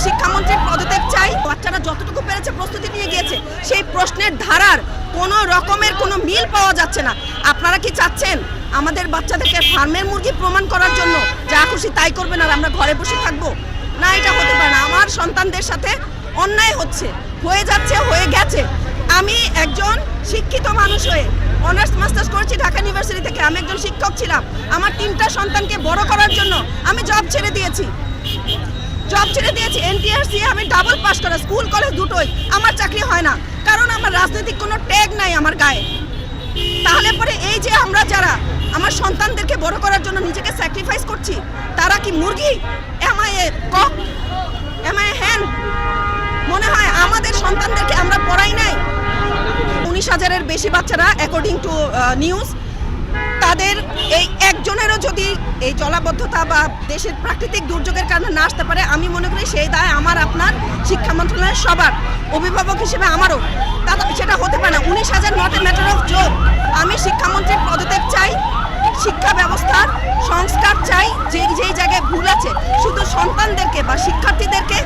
শিক্ষামন্ত্রীর পদত্যাগ চাই। বাচ্চারা যতটুকু পেরেছে প্রস্তুতি নিয়ে গিয়েছে, সেই প্রশ্নের ধারার কোনো রকমের কোনো মিল পাওয়া যাচ্ছে না। আপনারা কি চাচ্ছেন আমাদের বাচ্চাদেরকে ফার্মের মুরগি প্রমাণ করার জন্য যা খুশি তাই করবেন আর আমরা ঘরে বসে থাকবো? না, এটা হতে পারে না। আমার সন্তানদের সাথে অন্যায় হয়ে যাচ্ছে, হয়ে গেছে। আমি একজন শিক্ষিত মানুষ হয়ে অনার্স মাস্টার্স করেছি ঢাকা ইউনিভার্সিটি থেকে। আমি একজন শিক্ষক ছিলাম। আমার 3টা সন্তানকে বড় করার জন্য আমি জব ছেড়ে দিয়েছি। NTRC আমি ডাবল পাস করা, স্কুল কলেজ দুটোই। আমার চাকরি হয় না, কারণ আমার রাজনৈতিক কোনো ট্যাগ নাই আমার গায়ে। তাহলে পরে এই যে আমরা যারা আমার সন্তানদেরকে বড় করার জন্য নিজেকে স্যাক্রিফাইস করছি, তারা কি মুরগি? Am I a cock? Am I a hen? মনে হয় আমাদের সন্তানদেরকে আমরা পড়াই নাই। 19,000-এর বেশি বাচ্চারা অ্যাকর্ডিং টু নিউজ, তাদের এই একজনেরও যদি এই জলাবদ্ধতা বা দেশের প্রাকৃতিক দুর্যোগের কারণে না আসতে পারে, আমি মনে করি সেই দায় আমার, আপনার, শিক্ষা মন্ত্রণালয়ের সবার। অভিভাবক হিসেবে আমারও। সেটা হতে পারে না। 19,000 not a matter of job. আমি শিক্ষামন্ত্রীর পদত্যাগ চাই, শিক্ষা ব্যবস্থার সংস্কার চাই। যেই জায়গায় ভুল আছে, শুধু সন্তানদেরকে বা শিক্ষার্থীদেরকে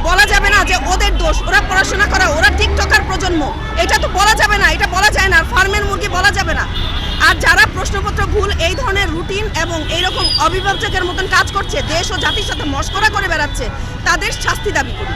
বলা যাবে না যে ওদের দোষ, ওরা পড়াশোনা করা, ওরা টিকটকার প্রজন্ম, এটা তো বলা যাবে না, এটা বলা যায় না। আর ফার্মের মুরগি বলা যাবে না। আর যারা প্রশ্নপত্র ভুল, এই ধরনের রুটিন এবং এইরকম অভিভাবকের মতন কাজ করছে, দেশ ও জাতির সাথে মশকরা করে বেড়াচ্ছে, তাদের শাস্তি দাবি করি।